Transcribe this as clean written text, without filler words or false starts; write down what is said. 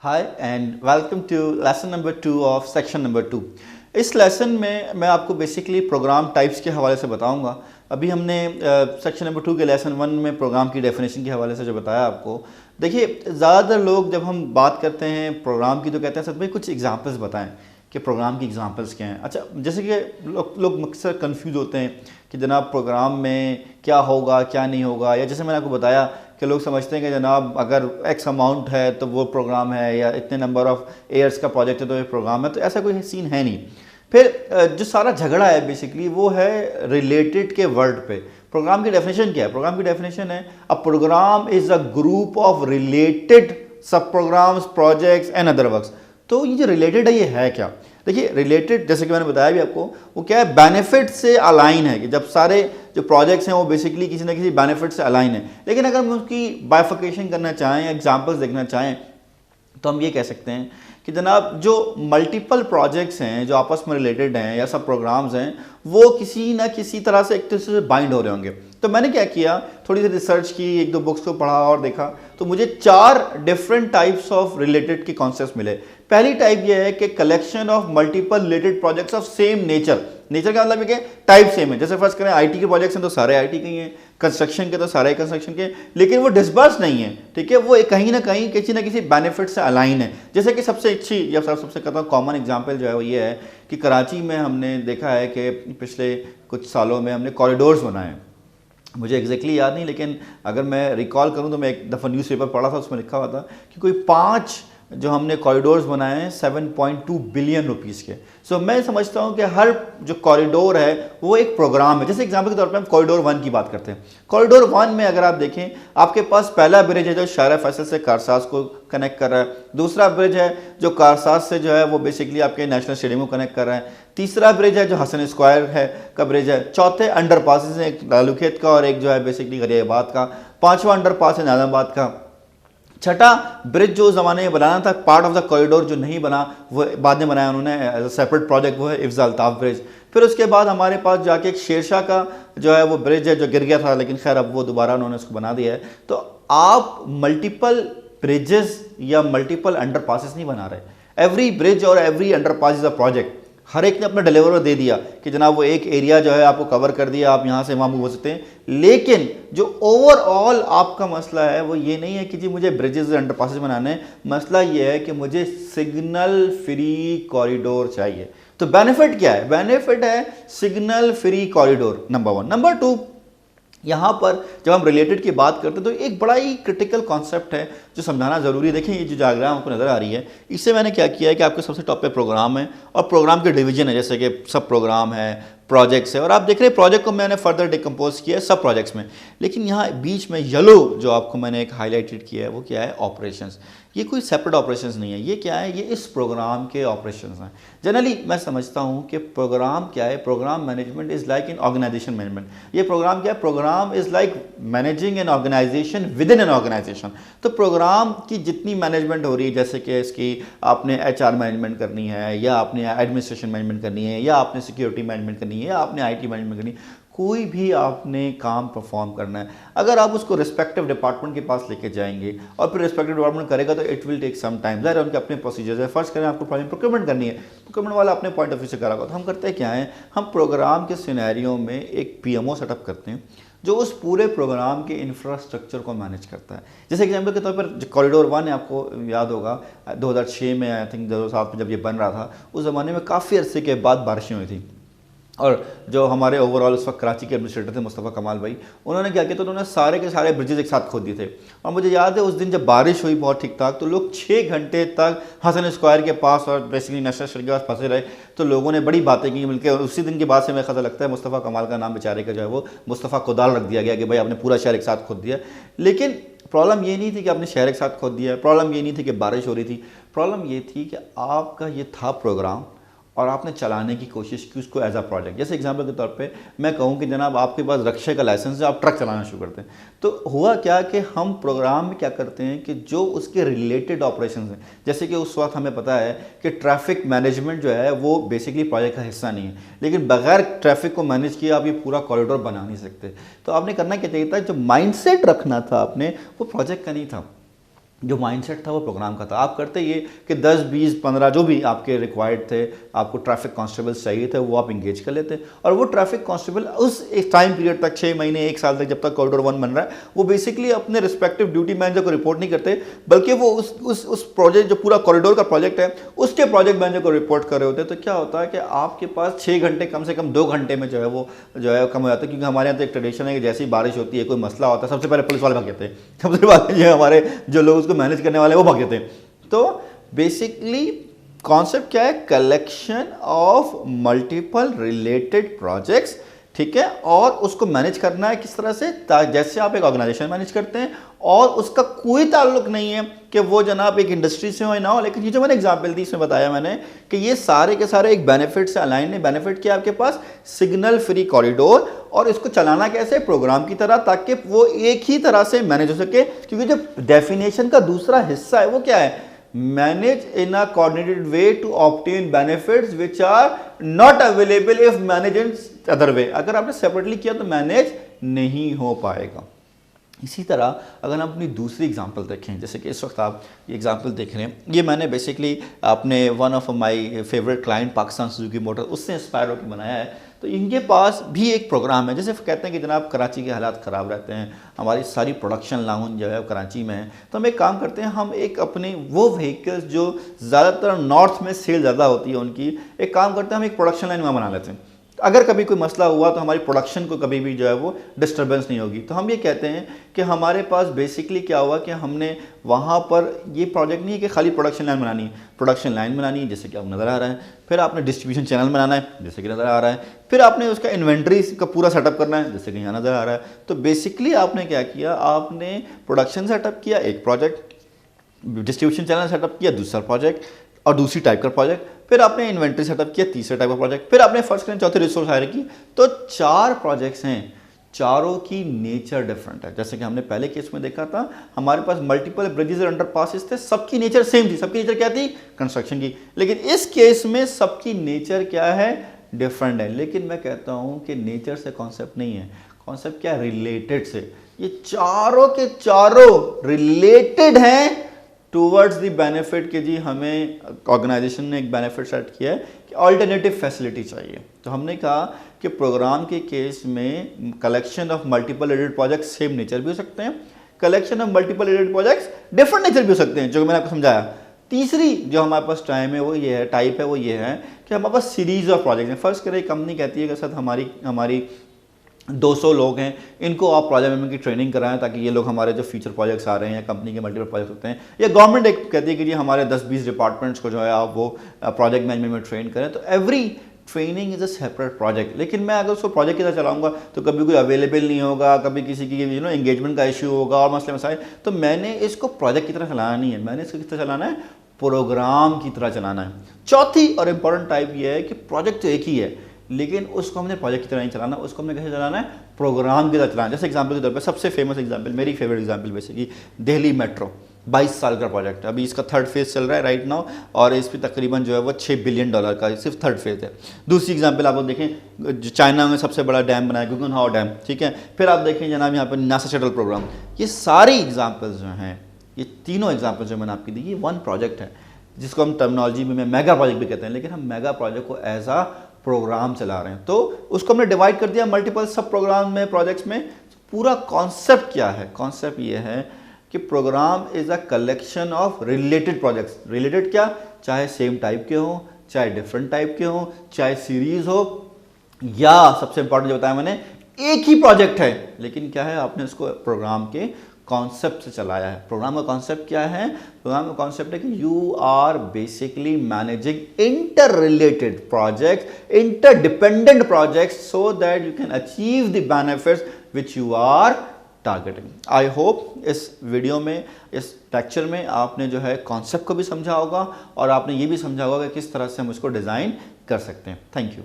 Hi and welcome to lesson number 2 of section number 2। इस lesson में मैं आपको बेसिकली प्रोग्राम टाइप्स के हवाले से बताऊंगा। अभी हमने सेक्शन नंबर 2 के लेसन 1 में प्रोग्राम की डेफिनेशन के हवाले से जो बताया आपको, देखिए ज़्यादातर लोग जब हम बात करते हैं प्रोग्राम की तो कहते हैं सर भाई कुछ एग्जांपल्स बताएं कि प्रोग्राम की एग्जांपल्स क्या हैं। अच्छा, जैसे कि लोग अक्सर कंफ्यूज होते हैं कि जनाब प्रोग्राम में क्या होगा क्या नहीं होगा, या जैसे मैंने आपको बताया कि लोग समझते हैं कि जनाब अगर एक्स अमाउंट है तो वो प्रोग्राम है, या इतने नंबर ऑफ एयर्स का प्रोजेक्ट है तो ये प्रोग्राम है। तो ऐसा कोई सीन है नहीं। फिर जो सारा झगड़ा है बेसिकली वो है रिलेटेड के वर्ड पे। प्रोग्राम की डेफिनेशन क्या है? प्रोग्राम की डेफिनेशन है a programme is a group of related sub programmes, projects and other works. तो ये जो रिलेटेड है ये है क्या? देखिए रिलेटेड जैसे कि मैंने बताया भी आपको, वो क्या है, बेनिफिट से अलाइन है कि जब सारे जो प्रोजेक्ट्स हैं वो बेसिकली किसी ना किसी बेनिफिट से अलाइन है। लेकिन अगर हम उसकी बाइफिकेशन करना चाहें या एग्जांपल्स देखना चाहें तो हम ये कह सकते हैं कि जनाब जो मल्टीपल प्रोजेक्ट्स हैं जो आपस में रिलेटेड हैं या सब प्रोग्राम्स हैं वो किसी ना किसी तरह से एक दूसरे से बाइंड हो रहे होंगे। तो मैंने क्या किया, थोड़ी सी रिसर्च की, एक दो बुक्स को पढ़ा और देखा तो मुझे 4 डिफरेंट टाइप्स ऑफ रिलेटेड के कॉन्सेप्ट्स मिले। पहली टाइप ये है कि collection of multiple related projects of same nature. Nature का मतलब ये टाइप सेम है। जैसे फर्स्ट करें आईटी के प्रोजेक्ट्स हैं तो सारे आईटी के ही हैं, कंस्ट्रक्शन के तो सारे कंस्ट्रक्शन के, लेकिन वो डिस्बर्स नहीं है, ठीक है, वो कहीं ना कहीं किसी ना किसी बेनिफिट से अलाइन है। जैसे कि सबसे अच्छी या सबसे कहता हूँ कॉमन एग्जांपल जो है वो ये है कि कराची में हमने देखा है कि पिछले कुछ सालों में हमने कॉरिडोर्स बनाए हैं। मुझे एग्जैक्टली याद नहीं, लेकिन अगर मैं रिकॉल करूं तो मैं एक दफ़ा न्यूज़पेपर पढ़ा था, उसमें लिखा हुआ था कि कोई 5 जो हमने कॉरिडोर्स बनाए हैं 7.2 बिलियन रुपीस के। सो मैं समझता हूं कि हर जो कॉरिडोर है वो एक प्रोग्राम है। जैसे एग्जांपल के तौर पे हम कॉरिडोर 1 की बात करते हैं। कॉरिडोर 1 में अगर आप देखें, आपके पास पहला ब्रिज है जो शारा फैसल से कारसाज को कनेक्ट कर रहा है, दूसरा ब्रिज है जो कारसाज से जो है वो बेसिकली आपके नेशनल स्टेडियम को कनेक्ट कर रहा है, तीसरा ब्रिज है जो हसन स्क्वायर है का ब्रिज है, चौथे अंडर पासिस हैं, एक लालूखेत का और एक जो है बेसिकली गरियाबाद का, पांचवा अंडर पास है नाजाबाद का, छठा ब्रिज जो ज़माने में बनाना था पार्ट ऑफ द कॉरिडोर जो नहीं बना वो बाद में बनाया उन्होंने एज अ सेपरेट प्रोजेक्ट, वो है इफ्जा अल्ताफ ब्रिज। फिर उसके बाद हमारे पास जाके एक शेरशाह का जो है वो ब्रिज है जो गिर गया था, लेकिन खैर अब वो दोबारा उन्होंने उसको बना दिया है। तो आप मल्टीपल ब्रिजेस या मल्टीपल अंडर पासिस नहीं बना रहे। एवरी ब्रिज और every underpass is a project. हर एक ने अपना डिलीवर दे दिया कि जनाब वो एक एरिया जो है आपको कवर कर दिया, आप यहाँ से वहाँ मूव हो सकते हैं। लेकिन जो ओवरऑल आपका मसला है वो ये नहीं है कि जी मुझे ब्रिजेस अंडर पासेस बनाने हैं, मसला ये है कि मुझे सिग्नल फ्री कॉरिडोर चाहिए। तो बेनिफिट क्या है? बेनिफिट है signal free corridor, number 1। Number 2, यहाँ पर जब हम रिलेटेड की बात करते हैं तो एक बड़ा ही क्रिटिकल कॉन्सेप्ट है जो समझाना ज़रूरी है। देखें ये जो डायग्राम आपको नज़र आ रही है, इससे मैंने क्या किया है कि आपके सबसे टॉप पे प्रोग्राम है और प्रोग्राम के डिवीजन है, जैसे कि सब प्रोग्राम है, प्रोजेक्ट्स है, और आप देख रहे हैं प्रोजेक्ट को मैंने फर्दर डिकम्पोज किया है सब प्रोजेक्ट्स में। लेकिन यहाँ बीच में येलो जो आपको मैंने एक हाईलाइटेड किया है वो क्या है? ऑपरेशंस। ये कोई सेपरेट ऑपरेशंस नहीं है, ये क्या है? ये इस प्रोग्राम के ऑपरेशंस हैं। जनरली मैं समझता हूँ कि प्रोग्राम क्या है? Programme management is like in organisation management. ये प्रोग्राम क्या है? Programme is like managing an organisation within an organisation. तो प्रोग्राम की जितनी मैनेजमेंट हो रही है, जैसे कि इसकी आपने HR मैनेजमेंट करनी है, या आपने एडमिनिस्ट्रेशन मैनेजमेंट करनी है, या आपने सिक्योरिटी मैनेजमेंट करनी है, या आपने IT मैनेजमेंट करनी है, कोई भी आपने काम परफॉर्म करना है, अगर आप उसको रिस्पेक्टिव डिपार्टमेंट के पास लेके जाएंगे और फिर रिस्पेक्टिव डिपार्टमेंट करेगा तो it will take some time. ज़ाहिर है उनके अपने प्रोसीजर्स है। फर्स्ट करें आपको प्रोक्योरमेंट करनी है, प्रोक्योरमेंट वाला अपने पॉइंट ऑफ व्यू से करा होगा। तो हम करते क्या है, हम प्रोग्राम के सिनेरियो में एक PMO सेटअप करते हैं जो उस पूरे प्रोग्राम के इंफ्रास्ट्रक्चर को मैनेज करता है। जैसे एग्जांपल के तौर पर कॉरिडोर 1 है, आपको याद होगा 2006 में, आई थिंक 2007 में जब ये बन रहा था, उस ज़माने में काफ़ी अरसे के बाद बारिशें हुई थी, और जो हमारे ओवरऑल उस वक्त कराची के एडमिनिस्ट्रेटर थे मुस्तफ़ा कमाल भाई, उन्होंने क्या किया, तो उन्होंने सारे के सारे ब्रिजेस एक साथ खोद दिए थे। और मुझे याद है उस दिन जब बारिश हुई बहुत ठीक ठाक, तो लोग 6 घंटे तक हसन स्क्वायर के पास और बेसिकली नेशनल स्टेडियम के पास फंसे रहे। तो लोगों ने बड़ी बातें की मिलकर। उसी दिन के बाद से मेरे ख्याल लगता है मुस्तफ़ा कमाल का नाम बेचारे का जो है वो मुस्तफ़ा कोदाल रख दिया गया कि भाई आपने पूरा शहर एक साथ खोद दिया। लेकिन प्रॉब्लम ये नहीं थी कि आपने शहर एक साथ खोद दिया, प्रॉब्लम ये नहीं थी कि बारिश हो रही थी, प्रॉब्लम ये थी कि आपका ये था प्रोग्राम और आपने चलाने की कोशिश की उसको एज अ प्रोजेक्ट। जैसे एग्जांपल के तौर पे मैं कहूँ कि जनाब आपके पास रक्षा का लाइसेंस है, आप ट्रक चलाना शुरू करते हैं, तो हुआ क्या कि हम प्रोग्राम में क्या करते हैं कि जो उसके रिलेटेड ऑपरेशंस हैं, जैसे कि उस वक्त हमें पता है कि ट्रैफिक मैनेजमेंट जो है वो बेसिकली प्रोजेक्ट का हिस्सा नहीं है, लेकिन बगैर ट्रैफिक को मैनेज किए आप ये पूरा कॉरिडोर बना नहीं सकते। तो आपने करना क्या चाहिए था, जो माइंडसेट रखना था आपने वो प्रोजेक्ट का नहीं था, जो माइंडसेट था वो प्रोग्राम का था। आप करते ये कि 10, 20, 15 जो भी आपके रिक्वायर्ड थे, आपको ट्रैफिक कांस्टेबल्स चाहिए थे, वो आप इंगेज कर लेते और वो ट्रैफिक कांस्टेबल उस एक टाइम पीरियड तक 6 महीने 1 साल तक जब तक कॉरिडोर 1 बन रहा है, वो बेसिकली अपने रिस्पेक्टिव ड्यूटी मैनेजर को रिपोर्ट नहीं करते, बल्कि वो उस प्रोजेक्ट जो पूरा कॉरिडोर का प्रोजेक्ट है उसके प्रोजेक्ट मैनेजर को रिपोर्ट कर रहे होते हैं। तो क्या होता है कि आपके पास 6 घंटे कम से कम 2 घंटे में जो है वो जो है कम हो जाता है। क्योंकि हमारे यहाँ तो एक ट्रेडिशन है कि जैसे ही बारिश होती है, कोई मसला होता है, सबसे पहले पुलिस वाले भाग जाते हैं, सबसे पहले जो हमारे जो लोग उसको मैनेज करने वाले वो भाग जाते हैं। तो बेसिकली कॉन्सेप्ट क्या है, collection of multiple related projects, ठीक है, और उसको मैनेज करना है किस तरह से, जैसे आप एक ऑर्गेनाइजेशन मैनेज करते हैं और उसका कोई ताल्लुक नहीं है कि वो जनाब एक इंडस्ट्री से हो या ना हो। लेकिन ये जो मैंने एग्जांपल दी इसमें बताया मैंने कि ये सारे के सारे एक बेनिफिट से अलाइन है। बेनिफिट क्या है आपके पास, सिग्नल फ्री कॉरिडोर, और इसको चलाना कैसे, प्रोग्राम की तरह, ताकि वो एक ही तरह से मैनेज हो सके। क्योंकि जो डेफिनेशन का दूसरा हिस्सा है वो क्या है, manage in a coordinated way to obtain benefits which are not available if manage in other way. अगर आपने सेपरेटली किया तो मैनेज नहीं हो पाएगा। इसी तरह अगर हम अपनी दूसरी एग्जांपल देखें, जैसे कि इस वक्त आप ये एग्जांपल देख रहे हैं, ये मैंने बेसिकली अपने one of my favourite client Pakistan Suzuki motor उससे इंस्पायर होकर बनाया है। तो इनके पास भी एक प्रोग्राम है, जैसे कहते हैं कि जनाब कराची के हालात ख़राब रहते हैं, हमारी सारी प्रोडक्शन लाउंज जो है कराची में है, तो हम एक काम करते हैं, हम एक अपने वो व्हीकल्स जो ज़्यादातर नॉर्थ में सेल ज़्यादा होती है उनकी, एक काम करते हैं हम एक प्रोडक्शन लाइन वहाँ बना लेते हैं। अगर कभी कोई मसला हुआ तो हमारी प्रोडक्शन को कभी भी जो है वो डिस्टर्बेंस नहीं होगी। तो हम ये कहते हैं कि हमारे पास बेसिकली क्या हुआ कि हमने वहाँ पर ये प्रोजेक्ट नहीं है कि खाली प्रोडक्शन लाइन बनानी है, प्रोडक्शन लाइन बनानी है जैसे कि आपको नज़र आ रहा है, फिर आपने डिस्ट्रीब्यूशन चैनल बनाना है जैसे कि नज़र आ रहा है, फिर आपने उसका इन्वेंट्री का पूरा सेटअप करना है जैसे कि यहाँ नज़र आ रहा है। तो बेसिकली आपने क्या किया, आपने प्रोडक्शन सेटअप किया एक प्रोजेक्ट, डिस्ट्रीब्यूशन चैनल सेटअप किया दूसरा प्रोजेक्ट और दूसरी टाइप का प्रोजेक्ट, फिर आपने इन्वेंट्री सेटअप किया तीसरे टाइप का प्रोजेक्ट, फिर आपने फर्स्ट करें चौथे रिसोर्स हायर की। तो 4 प्रोजेक्ट्स हैं, चारों की नेचर डिफरेंट है। जैसे कि हमने पहले केस में देखा था, हमारे पास मल्टीपल ब्रिजेस और अंडरपासेस थे, सबकी नेचर सेम थी, सबकी नेचर क्या थी, कंस्ट्रक्शन की। लेकिन इस केस में सबकी नेचर क्या है, डिफरेंट है। लेकिन मैं कहता हूं कि नेचर से कॉन्सेप्ट नहीं है, कॉन्सेप्ट क्या, रिलेटेड से। ये चारों के चारों रिलेटेड हैं टूवर्ड्स द बेनिफिट के जी हमें ऑर्गेनाइजेशन ने एक बेनिफिट सेट किया है कि अल्टरनेटिव फैसिलिटी चाहिए। तो हमने कहा कि प्रोग्राम के केस में collection of multiple related projects same nature भी हो सकते हैं, collection of multiple related projects different nature भी हो सकते हैं, जो मैंने आपको समझाया। तीसरी जो हमारे पास टाइम है वो ये है, टाइप है वो ये है कि हमारे पास सीरीज ऑफ प्रोजेक्ट हैं। फर्स्ट करें कंपनी कहती है कि सर हमारी 200 लोग हैं, इनको आप प्रोजेक्ट मैनेजमेंट की ट्रेनिंग कराएं ताकि ये लोग हमारे जो फ्यूचर प्रोजेक्ट्स आ रहे हैं या कंपनी के मल्टीपल प्रोजेक्ट होते हैं, या गवर्नमेंट एक कहती है कि जी हमारे 10-20 डिपार्टमेंट्स को जो है आप वो प्रोजेक्ट मैनेजमेंट में ट्रेन करें। तो every training is a separate project. लेकिन मैं अगर उसको प्रोजेक्ट की तरह चलाऊंगा तो कभी कोई अवेलेबल नहीं होगा, कभी किसी की एंगेजमेंट का इशू होगा और मसले मसाइल। तो मैंने इसको प्रोजेक्ट की तरह चलाना नहीं है, मैंने इसको किस तरह चलाना है, प्रोग्राम की तरह चलाना है। चौथी और इम्पॉर्टेंट टाइप ये है कि प्रोजेक्ट तो एक ही है, लेकिन उसको हमने प्रोजेक्ट की तरह नहीं चलाना, उसको हमने कैसे चलाना है, प्रोग्राम की तरह चलाना। जैसे एग्जांपल के तौर पे सबसे फेमस एग्जांपल, मेरी favourite example basically Delhi metro, 22 साल का प्रोजेक्ट है, अभी इसका थर्ड फेज चल रहा है राइट नाउ, और इस पर तकरीबन जो है वो $6 बिलियन का सिर्फ थर्ड फेज है। दूसरी एग्जांपल आप लोग देखें, चाइना में सबसे बड़ा डैम बनाया गुगनहाओ डैम, ठीक है। फिर आप देखें जनाब यहाँ पर नासा शटल प्रोग्राम। ये सारी एग्जाम्पल्स जो हैं, ये तीनों एग्जाम्पल्स जो मैंने आपकी दी, ये वन प्रोजेक्ट है जिसको हम टर्मिनोलॉजी में मेगा प्रोजेक्ट भी कहते हैं, लेकिन हम मेगा प्रोजेक्ट को एज आ प्रोग्राम चला रहे हैं। तो उसको हमने डिवाइड कर दिया मल्टीपल सब प्रोग्राम में, प्रोजेक्ट्स में। पूरा कॉन्सेप्ट क्या है, कॉन्सेप्ट ये है कि programme is a collection of related projects. Related क्या, चाहे सेम टाइप के हो, चाहे डिफरेंट टाइप के हो, चाहे सीरीज हो, या सबसे इंपॉर्टेंट जो बताया मैंने, एक ही प्रोजेक्ट है लेकिन क्या है, आपने उसको प्रोग्राम के कॉन्सेप्ट से चलाया है। प्रोग्राम का कॉन्सेप्ट क्या है, प्रोग्राम का कॉन्सेप्ट है कि you are basically managing interrelated projects, interdependent projects, so that you can achieve the benefits which you are targeting. I hope इस वीडियो में, इस लेक्चर में आपने जो है कॉन्सेप्ट को भी समझा होगा और आपने ये भी समझा होगा कि किस तरह से हम उसको डिज़ाइन कर सकते हैं। Thank you.